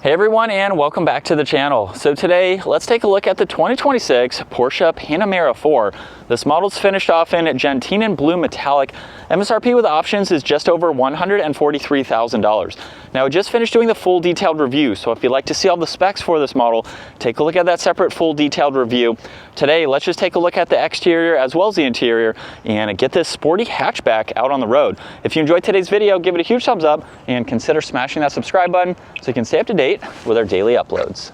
Hey everyone, and welcome back to the channel. So today, let's take a look at the 2026 Porsche Panamera 4. This model's finished off in Gentinin Blue Metallic. MSRP with options is just over $143,000. Now, I just finished doing the full detailed review, so if you'd like to see all the specs for this model, take a look at that separate full detailed review. Today, let's just take a look at the exterior as well as the interior and get this sporty hatchback out on the road. If you enjoyed today's video, give it a huge thumbs up and consider smashing that subscribe button so you can stay up to date with our daily uploads.